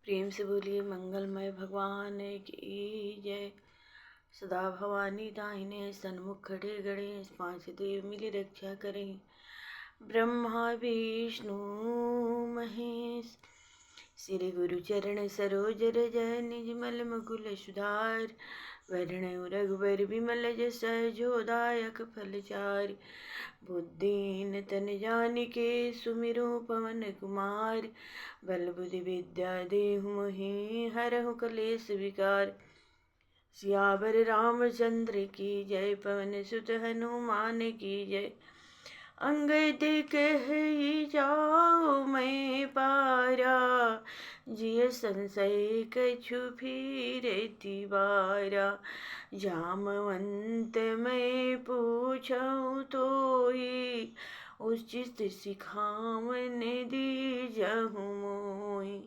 प्रेम से बोलिए मंगलमय भगवान की जय। सदा भवानी दाहिने सन्मुख खड़े गणेश, पांच देव मिली रक्षा करें। ब्रह्मा विष्णु महेश, श्री गुरु चरण सरोज रज निज मल मुकुल सुधार। वरण रघुबर विमल जस जोदायक फल चार। बुद्धिन तन जानिके सुमिरो पवन कुमार। बल बुद्धि विद्या देहु मोहि हरहु कलेश विकार। सियावर रामचंद्र की जय, पवन सुत हनुमान की जय। अंगद कहि जाओ मैं पारा, जिय संशय कछु फिरे तिवारा। जामवंत मैं पूछऊँ तोहि, उचित सिखावन दीजहु मोहि।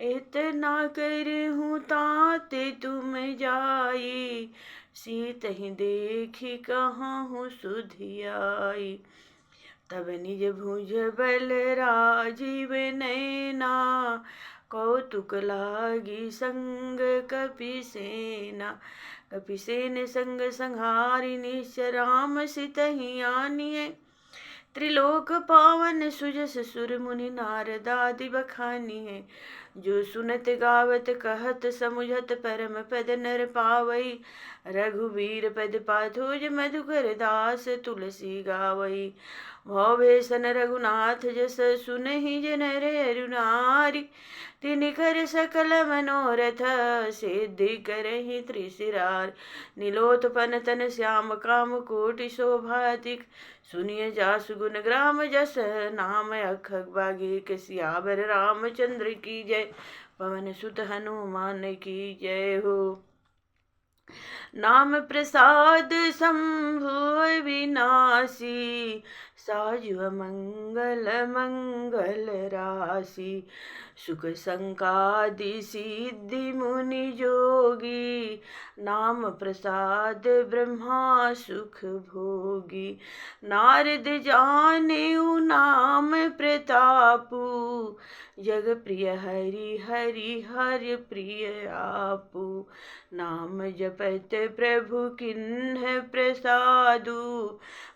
इतना करहूँ तात तुम जाई, सीतहि देखी कहाहु सुधियाई। तब निज भुज बल राजीव नैना, कौतुक लागी संग कपिसेना। कपिसेन संग संहारी निश्चर राम सितहि आनिए। त्रिलोक पावन सुजस सुर मुनि नारदादि बखानिए। जो सुनत गावत कहत समुझत परम पद नर पावई। रघुवीर पद पाथोज मधुकर दास तुलसी गावई। भवभीषण रघुनाथ जस सुनहि ज नर अरु नारी। तिनकर सकल मनोरथ सिद्धि करहि त्रिशिरार। नीलोत्पन तन श्याम काम कोटि शोभातिक। सुनिय जासु गुण ग्राम जस नाम अखग बागीक। सियावर रामचंद्र की जय, पवन सुत हनुमान की जय हो। नाम प्रसाद शंभु विनाशी, साजु मंगल मंगल राशि। सुख संकादि सिद्धि मुनि जोगी, नाम प्रसाद ब्रह्मा सुख भोगी। नारद जानेऊ नाम प्रतापु, जग प्रिय हरि हरि हर प्रिय आपु। नाम जपत प्रभु किन्ह प्रसादु,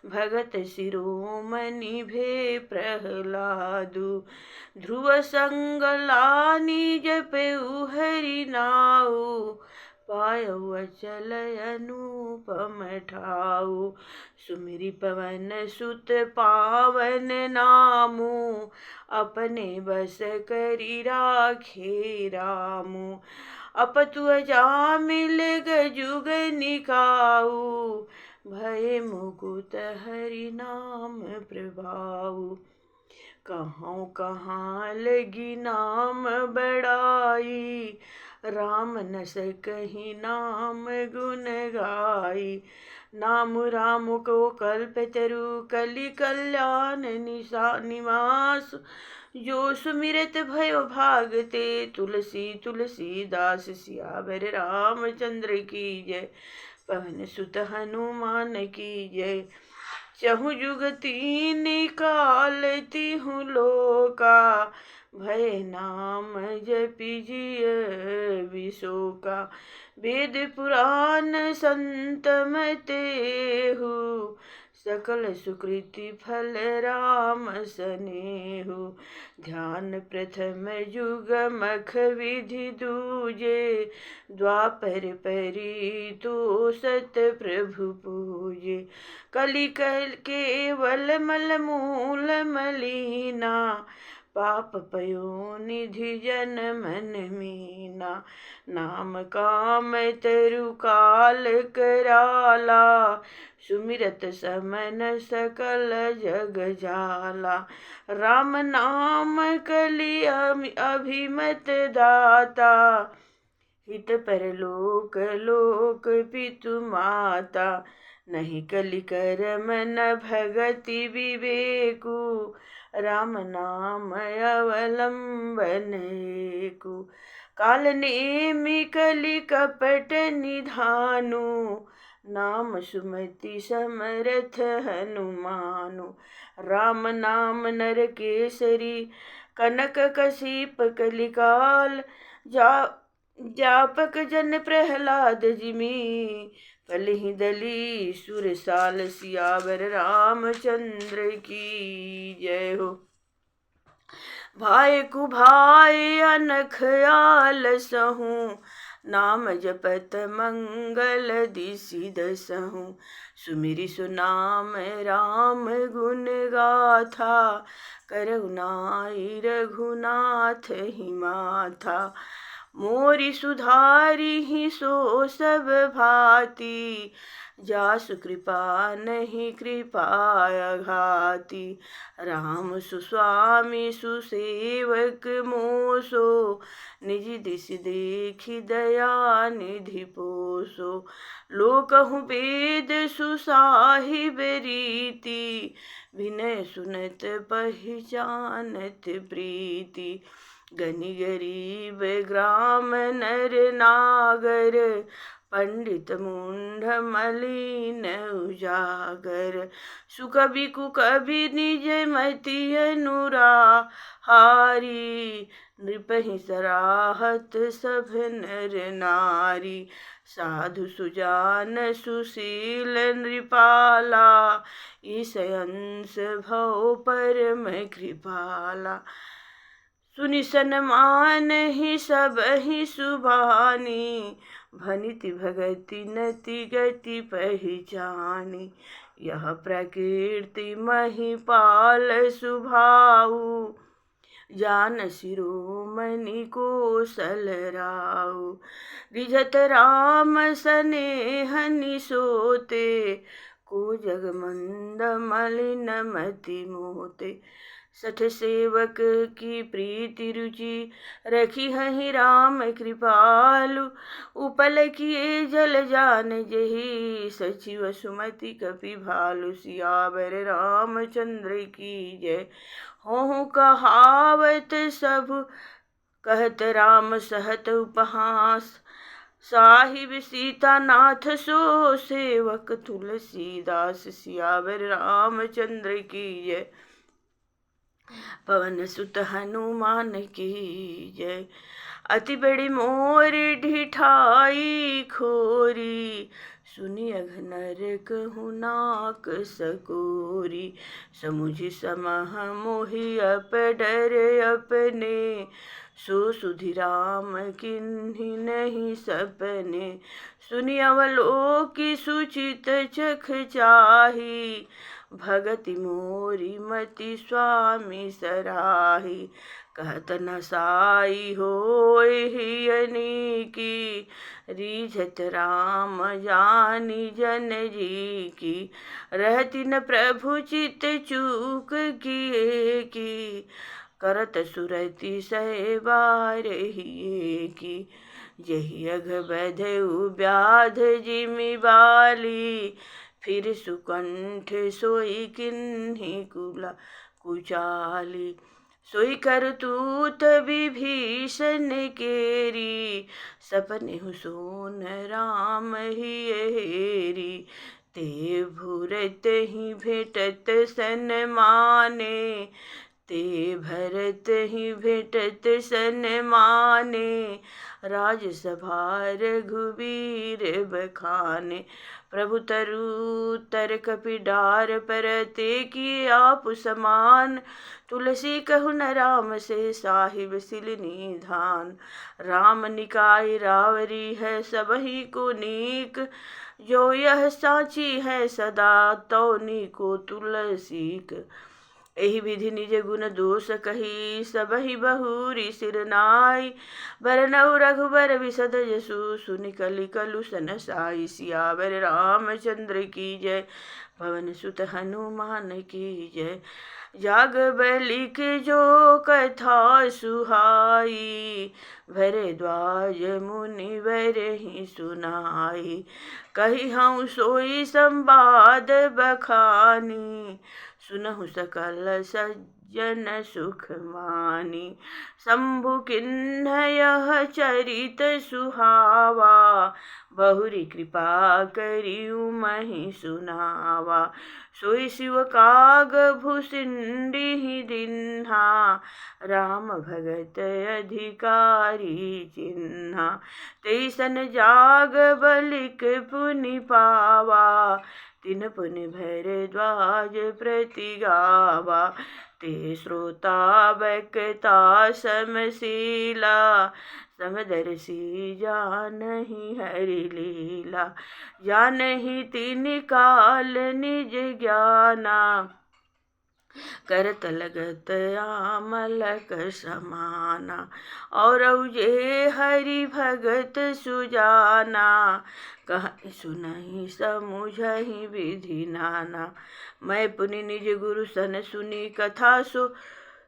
भगत शिरोमणि भे प्रहलादु। ध्रुव संग लानी जपऊ हरि नाऊ, पायऊ अचल अनुपम ठाऊ। सुमिरि पवन सुत पावन नामु, अपने बस करि राखे रामु। अपतु अजामिल गजुग निकाऊ, भय मुकुट हरि नाम प्रभाऊ। कहाँ कहाँ लगी नाम बड़ाई, राम न सकहि नाम गुण गाई। नाम राम को कल्पतरु, कलि कल्याण निवास। जो सुमिरत भयो भागते, तुलसी तुलसी दास। सियावर रामचंद्र की जय, पवन सुत हनुमान की जय। चहु जुग तीन काल तिहु लोका, भय नाम जपि जिय विशोका। वेद पुराण संत मतेहु, सकल सुकृति फल राम सनेहु। ध्यान प्रथम जुग मख विधि दूजे, द्वापर परी तो सत प्रभु पूजे। कलि केवल मल मूल मलीना, पाप पयो निधि जन मन मीना। नाम काम तरु काल कराला, सुमिरत समन सकल जग जाला। राम नाम कलि अभिमत दाता, हित परलोक लोक पितु माता। नहीं कलि करम न भगति विवेकु, राम नाम अवलंबन एकु। काल नेमि कलि कपट निधानु, नाम सुमति समरथ हनुमानु। राम नाम नर केसरी, कनक कशिप कलिकाल। जा जापक जन प्रहलाद जिमी, फलहि दली सुरसाल, सियावर रामचंद्र की जय हो। भाई कुभाई अनख आलसहूँ, नाम जपत मंगल दिसि दसहूँ। सुमिरि सुनाम राम गुण गाथा, करहु नाई रघुनाथ ही माथा। मोरि सुधारिहि सो सब भांति, जासु कृपा नहीं कृपा अघाती। राम सुस्वामी सुसेवक मोसो, निज दिस देखि दया निधि पोसो। लोकहु वेद सुसाहिब रीति, विनय सुनत पहिचानत प्रीति। गनि गरीब ग्राम नर नागर, पंडित मूढ़ मलिन उजागर। सुकवि कुकवि निज मति अनुराहारी, नृपहि सराहत सब नर नारी। साधु सुजान सुशील नृपाला, ईस अंश भव परम कृपाला। सुनि सन्मानहि सबहि सुभानी, भनिति भगति नति गति पहिचानी। यह प्रकृति महिपाल सुभाऊ, जान शिरोमणि कौशल राऊ। रिझत राम सनेहनि सोते, को जग मंद मलिन मति मोते। सठ सेवक की प्रीति रुचि, रखी हहि राम कृपालु। उपल किए जल जान जही, सचिव सुमति कपि भालु। सियावर रामचंद्र की जय। होहु कहावत सब कहत राम सहत उपहास, साहिब सीता नाथ सो सेवक तुलसीदास। सियावर रामचंद्र की जय। पवन सुत हनुमान की जय। अति बड़ी मोर ढिठाई खोरी, सुनि अघनर कहु नाक सकोरी। समुझ समह मोहि अप डर अपने, सो सुधि राम किन्हि नहीं सपने। सुनि अवलोकि सुचित चख चाही, भगति मोरी मति स्वामी सराही। कहत न साई होय हियनि की, रीझत राम जानी जन जी की। रहति न प्रभु चित चूक किए की, करत सुरति सहे बार हिये की। जहि अघ बधउ व्याध जिमि बाली, फिर सुकंठ सोई किन्हि कुचाली। सोई करतूत विभीषण केरी, सपनेहु सोन राम हिय हेरी। ते भूरत ही भेटत सन्माने, ते भरत ही भेटत सन्माने। राजसभा रघुवीर बखाने, प्रभु तरु तर कपि डार परते। किए आप समान, तुलसी कहु न राम से साहिब सिल निधान। राम निकाय रावरी है सबहि को नीक, जो यह साची है सदा तो नीको तुलसीक। एहि विधि निज गुण दोष कही, सबहि बहुरी सिर नाई। बरनउँ रघुबर बिसद जसु, सुनि कलि कलु सन साई। सियावर रामचंद्र की जय। पवन सुत हनुमान की जय। जाग बलिक जो कथा सुहाई, भरद्वाज मुनि बरहि सुनाई। कही हऊँ सोई संवाद बखानी, सुनहु सकल जन सुख मानी। शंभु किन्ह यह चरित सुहावा, बहुरी कृपा करियु महि सुनावा। सोई शिव काग भुसिंडि दिन्हा, राम भगत अधिकारी चिन्हा। तैसन जाग बलिक पुनि पावा, तिन पुनि भरद्वाज प्रति गावा। ते श्रोता वक्ता समशीला, समदर्शी जानहि हरि लीला। जानहि तिनि काल निज ज्ञाना, करत लगत आमलक समाना। और जे हरि भगत सुजाना, कहि सुनहि समुझहि विधि नाना। मैं पुनि निज गुरु सन सुनी कथा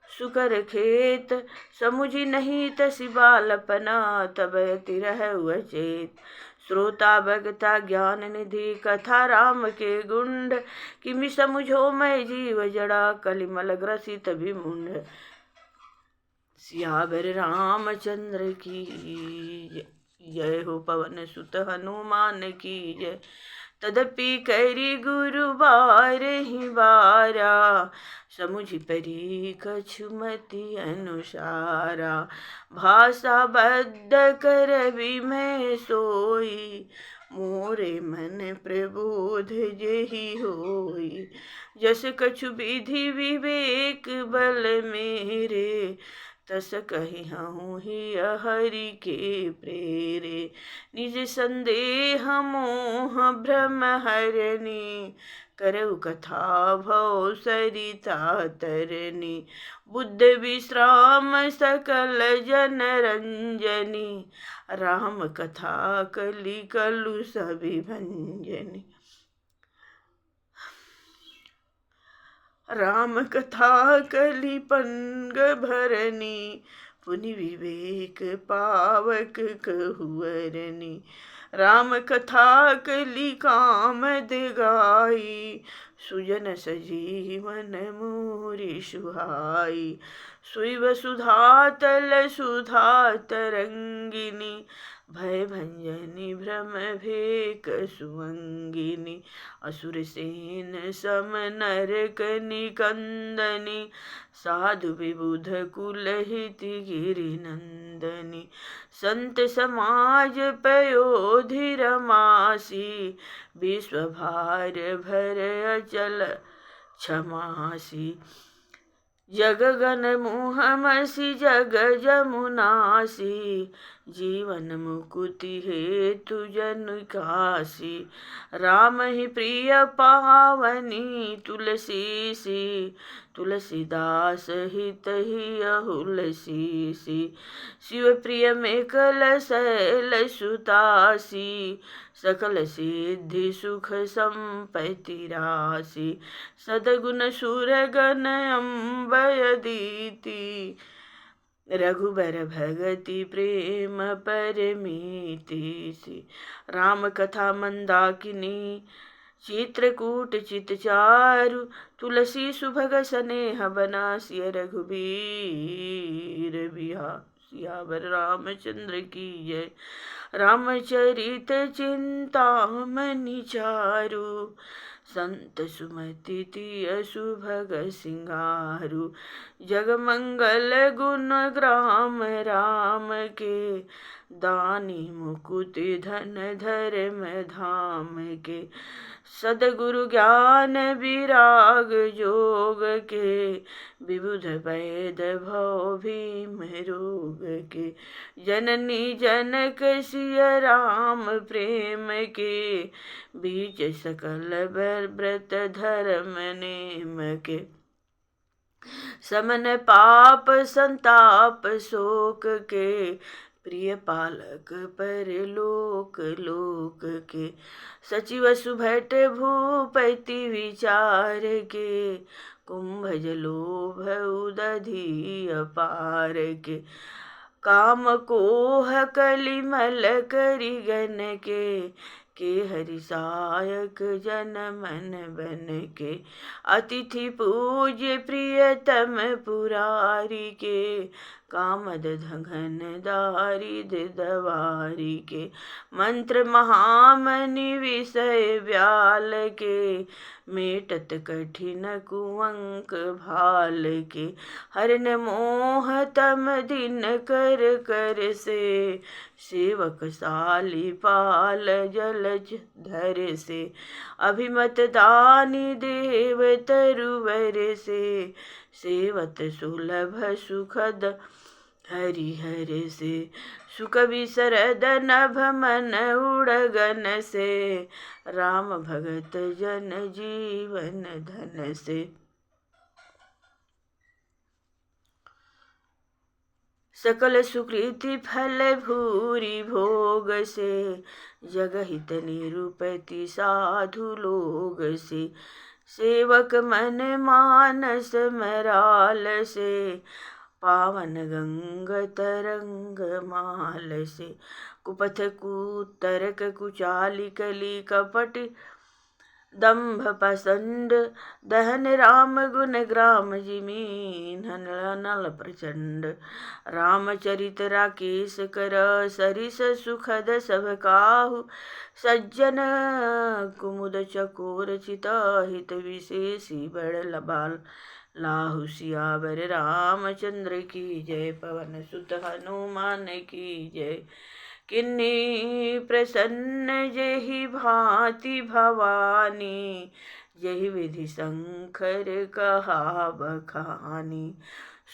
सुकर खेत, समुझि नहीं तसि बालपना, तब अति रहउ अचेत। श्रोता वक्ता ज्ञान निधि कथा राम के गुंड, किमि समुझो मैं जीव जड़ा, कलिमल ग्रसित विमुंड। सियावर रामचंद्र की जय हो, पवन सुत हनुमान की जय। तदपि करि गुरु बारहि बारा, समुझि परि कछु मति अनुसारा। भाषा बद्ध करबि मैं सोई, मोरे मन प्रबोध जेहि होई। जस कछु विधि विवेक बल मेरे, तस कहिहउँ हिय हरि के प्रेरे। निज संदेह मोह भ्रम हरनि, करऊ कथा भव सरिता तरनि। बुद्ध विश्राम सकल जन रंजनी, राम कथा कलि कलु सभी भंजनी। राम कथा कलि पंग भरनी, पुनि विवेक पावक कहुअरनि। राम कथा कलि कामद गाई, सुजन सजीवन मोरि सुहाई। सुई वसुधा तल सुधा तरंगिनी, भय भंजनी भ्रम भेक सुअंगिनी। असुर सेन सम नरक निकंदनी, साधु विबुध कुलहिति गिरि नंदनी। संत समाज पयोधि रमासी, विश्व भार भर अचल क्षमासी। जग गन मुहमसि जग जमुनासी, जीवन मुकुति हेतु जनु कासी। राम ही प्रिय पावनी तुलसीसी, तुलसीदास हितहि अहुलसीसी। शिव प्रिय मेकल शैल सुतासी, सकल सिद्धि सुख संपत्ति राशि। सदगुण सुरगण अम्बय दीति, रघुबर भगति प्रेम परमीति। राम कथा मंदाकिनी, चित्रकूट चित चारु। तुलसी सुभग स्नेह बना, सिय रघुबीर बिहार। सियावर रामचंद्र की जय। रामचरित चिंतामणि चारु, संत सुमति तिय सुभग सिंगारु। जग मंगल गुण ग्राम राम के, दानी मुकुति धन धर्म धाम के। सदगुरु ज्ञान विराग जोग के, विबुध वैद भव भीम रोग के। जननी जनक सिय राम प्रेम के, बीच सकल व्रत धर्म नेम के। समन पाप संताप शोक के, प्रिय पालक परलोक लोक के। सचिव सुभट भूपति विचार के, कुंभज लोभ उदधि अपार के। काम कोह कलिमल करि गन के, के हरि सहायक जन मन बन के, अतिथि पूज्य प्रियतम पुरारी के, कामद घन दारिद दवारी के, मंत्र महामनि विषय व्याल के, मेटत कठिन कुअंक भाल के, हरन मोह तम दिन कर कर से, सेवक साली पाल जलज धर से, अभिमत दानी देव तरुवर से, सेवत सुलभ सुखद हरिहर से, सुख विसरद नभ मन उड़गन से, राम भगत जन जीवन धन से, सकल सुकृति फल भूरि भोग से, जगहित निरूपति साधु लोग से, सेवक मन मानस मराल से, पावन गंग तरंग माल से, कुपथ कुतरक कुचाली कली कपट, दंभ पसंद दहन राम गुण ग्राम जिमीन नल प्रचंड, रामचरित राकेश कर सरिस सुखद सब काहू, सज्जन कुमुद चकोर चिता हित विशेषी बड़ लबाल लाहु, सियावर रामचंद्र की जय, पवन सुत हनुमान की जय, किन्नी प्रसन्न जेहि भांति भवानी, जहि विधि शंकर कहा बखानी,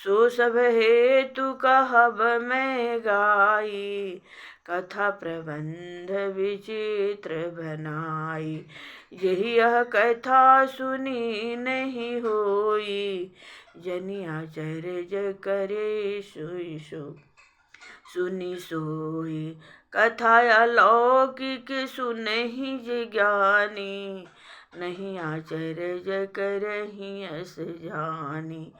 सो सब हेतु कहब मैं गाई, कथा प्रबंध विचित्र बनाई, यही यह कथा सुनी नहीं होई, जनि आचर्य करे सोई सो सुनी सोई, कथा अलौकिक सुनहि जिज्ञानी, नहीं आचर्य करहि अस जानी,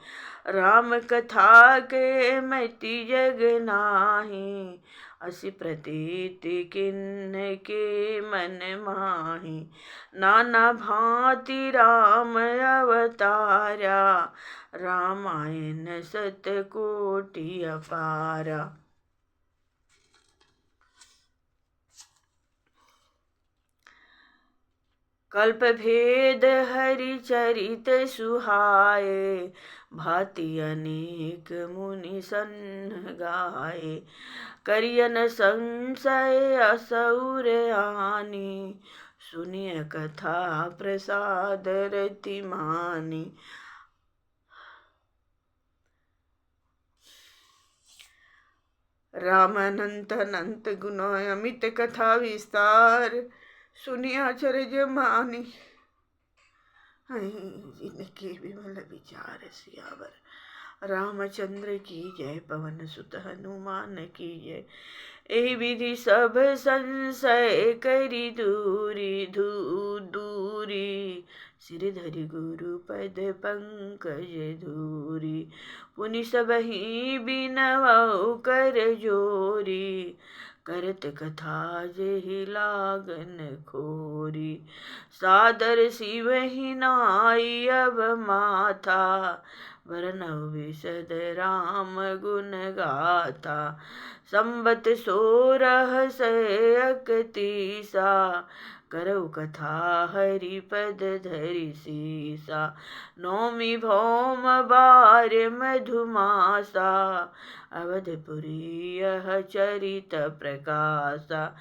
राम कथा के मति जग नाही, असि प्रतीति किन्ह के मन माही, नाना भांति राम अवतारा, रामायण सतकोटि अपारा, कल्प भेद हरि चरित सुहाए, भांति अनेक मुनि सन गाए, करियन संशय असुर आनी, सुनिय कथा प्रसाद रति मानी, राम अनंत अनंत गुण अमित कथा विस्तार, सुनिय आचर्य मानी, जिनके विमल विचार सियावर रामचंद्र की जय, पवन सुत हनुमान की जय, एहि विधि सब संशय करि दूरी दूरी, सिर धरि गुरु पद पंकज धूरी, पुनि सबहि बिनवउ कर जोरी, करत कथा जेहि लागन खोरी, सादर शिवहि नाई अब माथा, वरनउ विशद राम गुण गाथा, संबत 1631 करऊ कथा हरि पद धरि सीसा, नौमी भौम बार मधुमासा, अवधपुरी यह चरित प्रकाशा,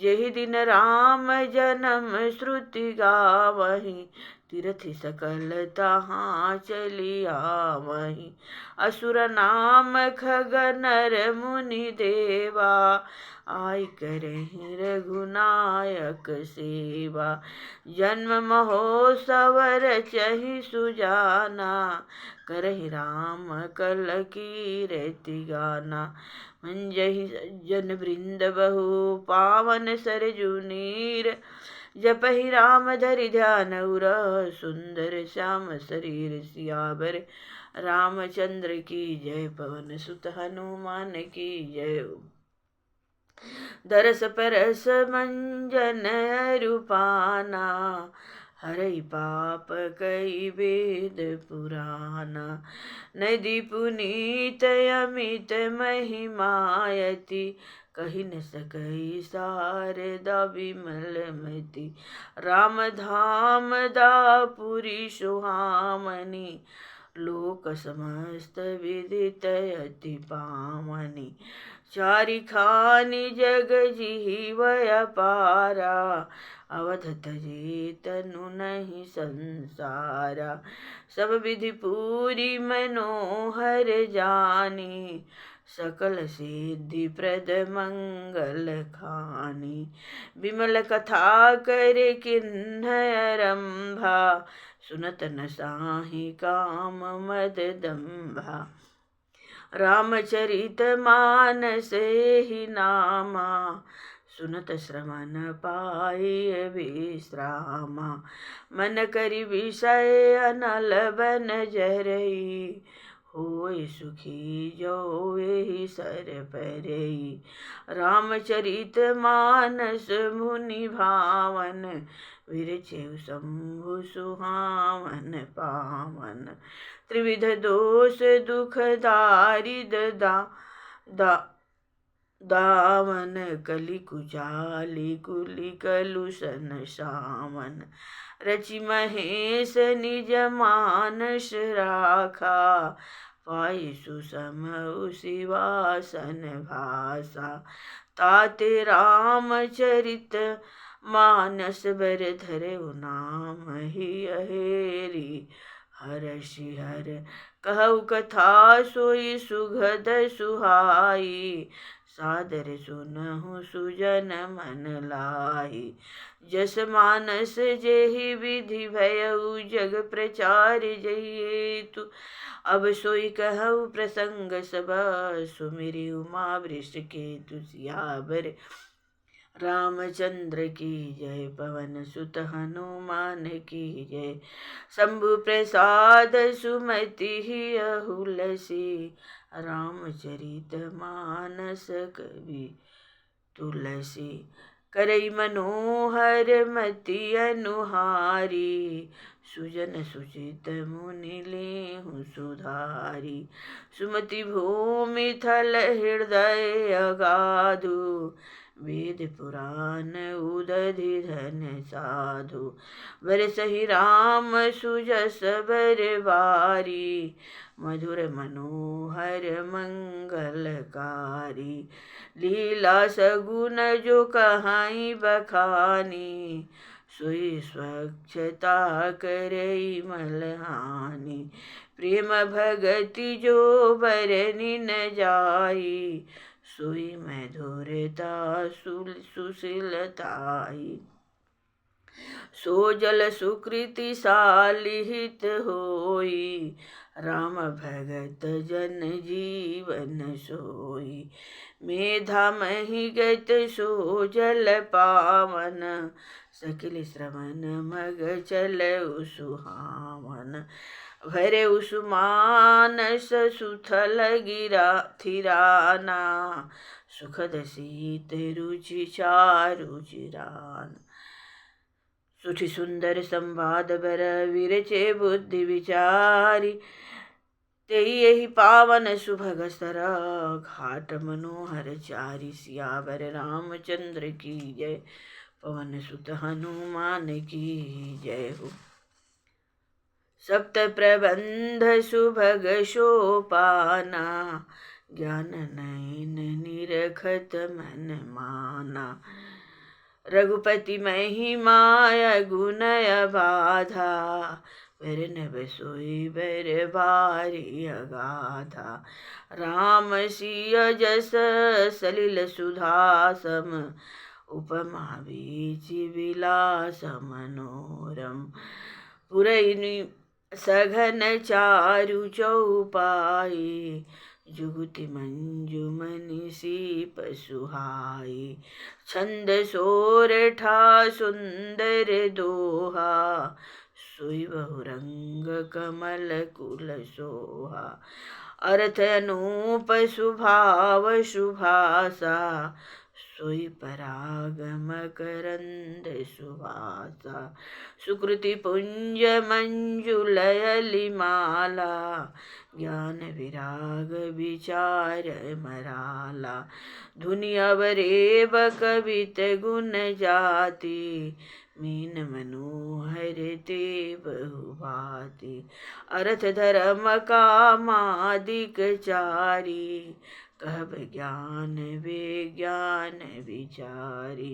जेहि दिन राम जन्म श्रुति गावहीं, तीरथ सकल तहाँ चली आवहीं, असुर नाम खग नर मुनि देवा, आई करहिं रघुनायक सेवा, जन्म महोत्सव रचहि सुजाना, करहि राम कल कीरति गाना, मंजहि सज्जन वृंद बहु पावन सरजु नीर, जपहि राम धरि ध्यान उर, सुंदर श्याम शरीर सियावर रामचंद्र की जय, पवन सुत हनुमान की जय। दरस परस मंजन रूपाना, हरई पाप कई वेद पुराना। नदी पुनीत अमित महिमायति, कही न सकई शारदा विमलमति। राम धाम दापुरी सुहामनी, लोक समस्त विदित अति पावनी। चारि खानि जग जीवय पारा, अवध तजे तनु नहीं संसारा। सब विधि पूरी मनोहर जानी, सकल सिद्धि प्रद मंगल खानी। विमल कथा करे किन्हय आरंभा, सुनत न साहि काम मद दंभा। रामचरित मानस ही नामा, सुनत श्रवण पाई विश्रामा। मन करि विषय अनल बन जरई, होय सुखी जो एहि सर परई। रामचरित मानस मुनि भावन, विरचेउ शंभु सुहावन पावन। त्रिविध दोष दुख दारिद दावन, कलि कुचाली कुलि कलुषन सावन। रचि महेश निज मानस राखा, पाई सुसम शिवासन भाषा। ताते रामचरित मानस बर धरऊ नाम ही अहेरी। हरषि हर कहु कथा सोई सुगध सुहाई, सादर सुनहु सुजन मन लाई। जस मानस जेहि विधि भयउ, जग प्रचार जहि हेतु। अब सोई कहु प्रसंग सब, सुमिरि उमा वृषकेतु। सियावर रामचंद्र की जय, पवन सुत हनुमान की जय। शंभु प्रसाद सुमति अहुलसी, रामचरित मानस कवि तुलसी। करई मनोहर मति अनुहारी, सुजन सुचित मुनि लेहु सुधारी। सुमति भूमि थल हृदय अगाधु, वेद पुराण उदधि धन साधु। बरसहि राम सुजस बर बारी, मधुर मनोहर मंगलकारी। लीला सगुन जो कहाई बखानी, सोई स्वच्छता करई मलहानी। प्रेम भगति जो बरनि न जाई, सोई मधुरता सुशीलताई। सो जल सुकृति सालिहित होई, राम भगत जन जीवन सोई। मेधा मही गत सो जल पावन, सकिल श्रवण मग चलउ सुहावन। भरे उसुमानस सुथल गिरा थिराना, सुखद शीत रुचि चारु चिरान। सुठि सुंदर संवाद बर विरचे बुद्धि विचारी, तेई यही पावन सुभग सर, घाट मनोहर चारि। सियावर रामचंद्र की जय, पवन सुत हनुमान की जय हो। सप्त प्रबंध सुभग सोपाना, ज्ञान नयन निरखत मन माना। रघुपति महिमा गुण बाधा, वरन सोई बर बारी अगाधा। राम सिय जस सलिल सुधा सम, उपमा बीच विलास मनोरम। पुरैनी सघन चारु चौपाई, जुगति मंजुमनि सीप सुहाई। छंद सोरठा सुंदर दोहा, सोई बहुरंग कमल कुल सोहा। अर्थ अनूप सुभाव सुभाषा, सोई पराग मकरंद सुवासा सुकृति पुंज मंजुलयली माला ज्ञान विराग विचार मराला धुनि अवरेब कवित गुण जाति मीन मनोहर ते बहुभाति अर्थ धर्म कामादिक चारी कहब ज्ञान विज्ञान विचारी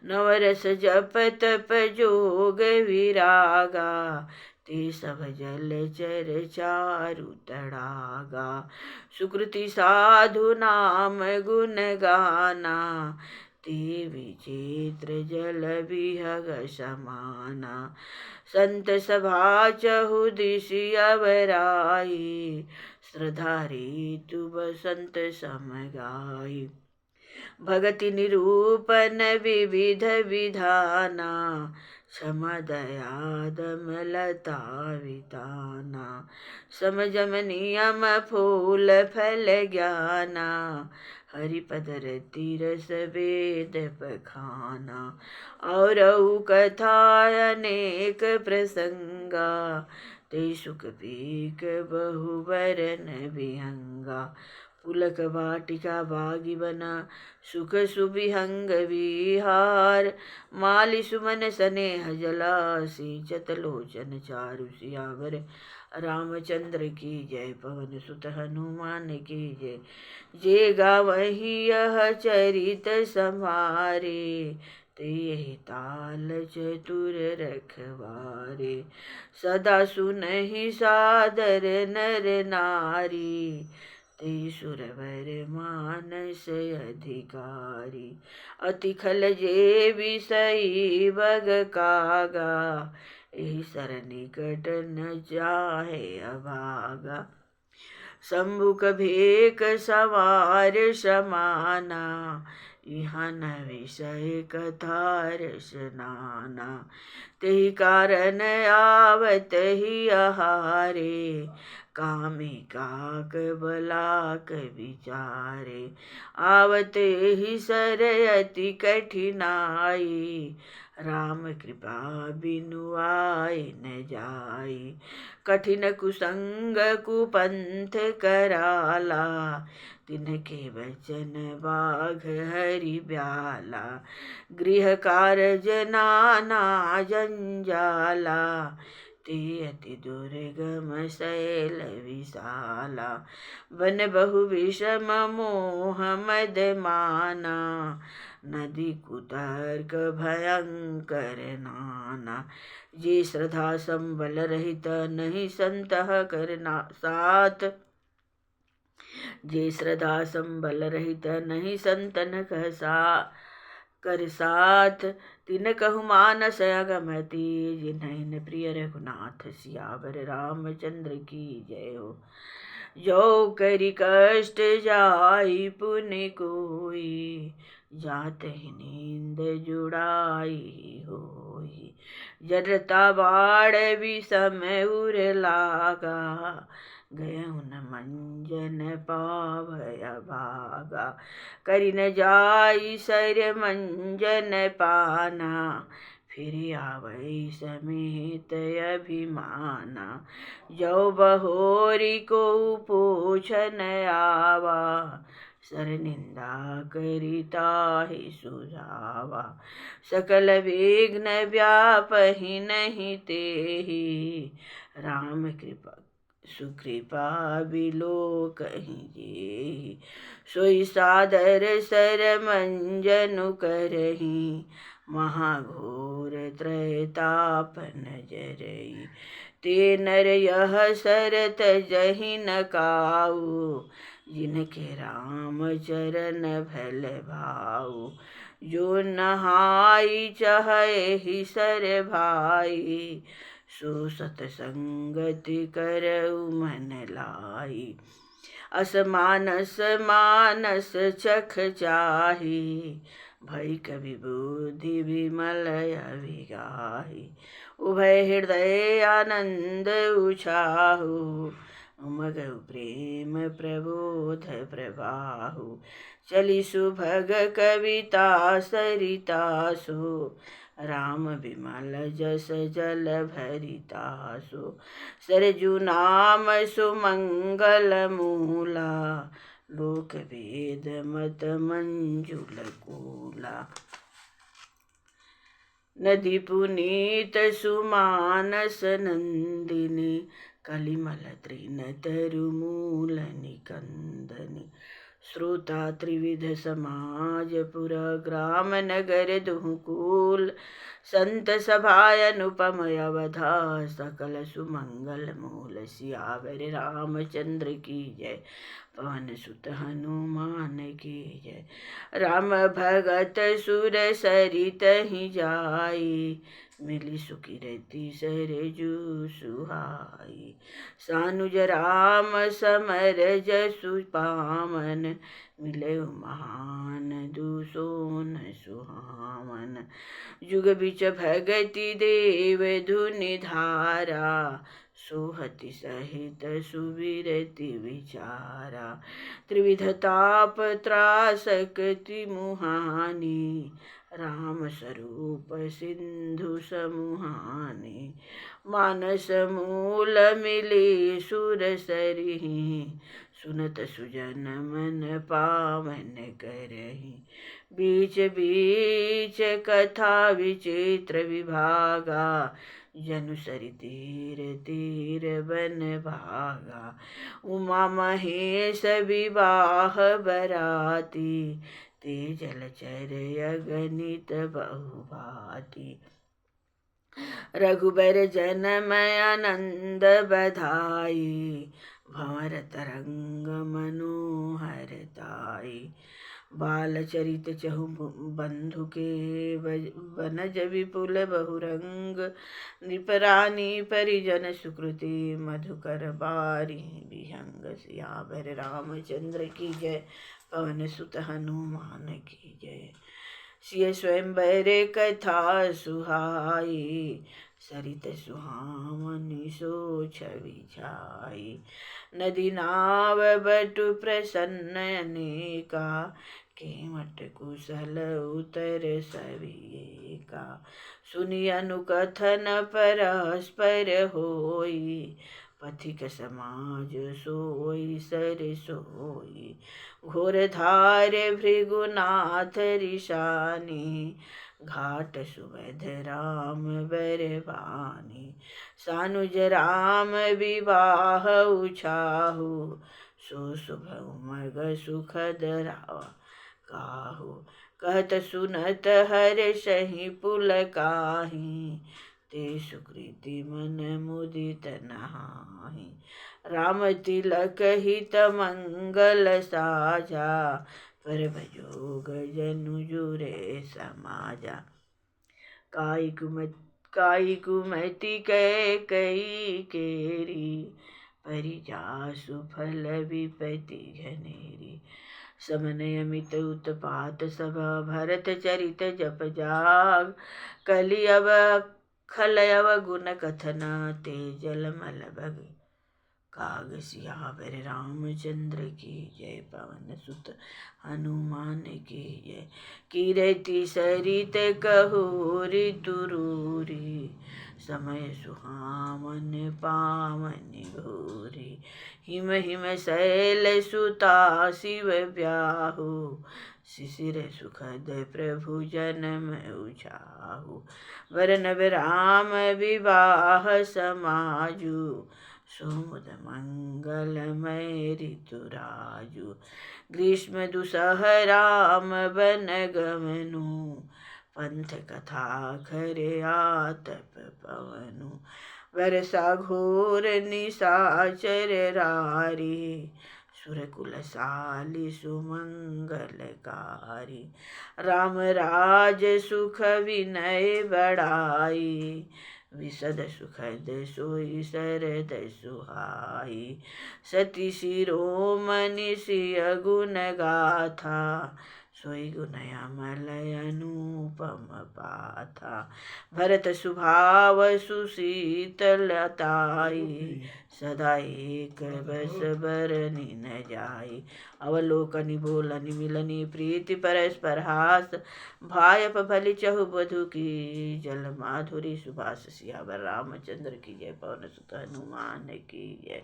नवरस जप तप जोग विरागा ते सब जल चर चारु तड़ागा सुकृति साधु नाम गुण गाना ते विचित्र जल विहग समाना संत सभा चहु दिशि अवराई श्रद्धा ऋतु बसंत समगाई भगति निरूपण विविध विधाना क्षमा दया दमलता विताना समझम नियम फूल फल ज्ञाना हरिपद रस वेद पखाना और कथा अनेक प्रसंगा ते सुख पीक बहुवरन विहंगा पुलक वाटिका बागी बना सुख सुविहंग विहार माली सुमन स्नेह जलासी चतलोचन चारु सियावर रामचंद्र की जय पवन सुत हनुमान की जय जे गावही यह चरित संभारे ते यही ताल चतुर रखवारे सदा सुनहि सादर नर नारी ते सुरवर मानस अधिकारी अति खल जे विषयी बग कागा एहि सर निकट न जाहे अभागा शंभुक भेक सवार समाना यहाँ न विषय कथा रसनाना तेहि कारण आवत ही आहारे कामी काक बलाक विचारे आवत ही सर अति कठिनाई राम कृपा बिनु आए न जाई कठिन कुसंग कुपंथ कराला तिनके वचन बाघ हरि ब्याला गृह कार्य नाना जंजाला ते अति दुर्गम शैल विशाला वन बहु विषम मोह मद माना नदी कुतर्क भयंकर नाना जे श्रद्धा संबल रहित नहीं संतह करना साथ जे श्रद्धा संबल रहित नहीं संतन कहसा कर साथ तिन कहु मानस अगमति जिन्हैन प्रिय रघुनाथ सियावर रामचंद्र की जय हो जो करि कष्ट जाई पुनि कोई जात ही नींद जुड़ाई होई जरता बाढ़ विषम उर लागा गए उन मंजन पावय भागा करि न जाई सर मंजन पाना फिर आवै समेत अभिमाना जो बहोरी को पूछन आवा सर निंदा करिता ही सुझावा सकल विघ्न व्यापहि नहीं तेहि राम कृपा सुकृपा बिलो कहीं जेहि सोई सादर सर मंजनु करही महाघोर त्रैताप नजरई ते नर यह सरत जहि न काऊ जिनके राम चरण भल भाऊ जो नहाई चाहे ही सर भाई सो सतसंगति करऊ मन लाई असमानस मानस चख चाही भई कवि बुद्धि विमल अभिगाही उभय हृदय आनंद उछाहु उमग प्रेम प्रबोध प्रवाहु चली सुभग कविता सरिता सो, राम विमल जस जल भरिता सो। सरजु नाम सुमंगल मूला, लोक वेद मत मंजुल कूला। नदी पुनीत सुमानस नंदिनी, कलिमल तृण तरुमूल निकंदनी। श्रोता त्रिविध समाज पुर, ग्राम नगर दुहुकूल। संत सभाय अनुपम अवधा, सकल सुमंगल मूल। सियावर रामचंद्र की जय, पवन सुत हनुमान की जय। राम भगत सुर सरित ही जाई, मिली सुकिरति सरजू सुहाई। सानुज राम समर जसु पावन, मिले महान दुसोन सुहावन। जुग बिच भगति देव धुनि धारा, सोहति सहित सुबिरति विचारा। त्रिविध ताप त्रासकति मुहानी, राम स्वरूप सिंधु समुहानी। मानस मूल मिली सुर सरिहि, सुनत सुजन मन पावन करहि। बीच बीच कथा विचित्र विभागा, जनु सरि तीर तीर बन भागा। उमा महेश विवाह बराती, ते जलचर अगणित बहुभांति। रघुबर जन्म आनंद बधाई, भंवर तरंग मनोहर ताई। बाल चरित चहु बंधु के, बनज विपुल बहुरंग। नृपरानी परिजन सुकृति, मधुकर बारी विहंग। सियावर रामचंद्र की जय, पवन सुत हनुमान की जय। सिय स्वयंवर कथा सुहाई, सरित सुहावनी सो छवि छाई। नदी नाव बटु प्रसन्न अनेका, केवट कुशल उतर सविएका। सुनि अनुकथन परस्पर होई, पथिक समाज सोई सर सोई। घोर धार भृगुनाथ रिशानी, घाट सुबध राम बरबानी। सानुज राम विवाह उछाहु, सो शुभ उमग सुखद काहू। कहत सुनत हर्षहि पुलकाहि, ते सुकृति मन मुदित नहाहि। राम तिलक हित मंगल साजा, पर भजोग जनु जुरे समाजा। काई कुमति कैकई केरी, परिजासु फल विपति घनेरी। समन अमित उत्पात सब, भरत चरित जप जाग। कलि अब खल अवगुण कथन, ते जल मल बग काग। सियावर रामचंद्र की जय, पवन सुत हनुमान की जय। कीरति सरित कहु ऋतुरूरी, समय सुहावन पावन भूरि। हिम हिम शैल सुता शिव ब्याहु, शिशिर सुखद प्रभु जन्म उछाहु। वरनव राम विवाह समाजु, सुमुद मंगलमय ऋतुराजु। ग्रीष्म दुसह राम बन गमनु, पंथ कथा खरे आतप पवनु। वर्षा घोर निशाचर रारी, सुरकुल साली सुमंगलकारी। राम राज सुख विनय बढ़ाई, विशद सुखद सोई सरद सुहाई। सती शिरोमणि सिय गुण गाथा, सोई गुणयामलय अनुपम पाथा। भरत सुभाव सुशीतलताई, सदा एक बस बरनि न जाई। अवलोकनि बोलनि मिलनि प्रीति परस्पर हास, भायप भली चहु बधु की जल माधुरी सुभाष। सियावर रामचंद्र की जय, पवन सुत हनुमान की जय।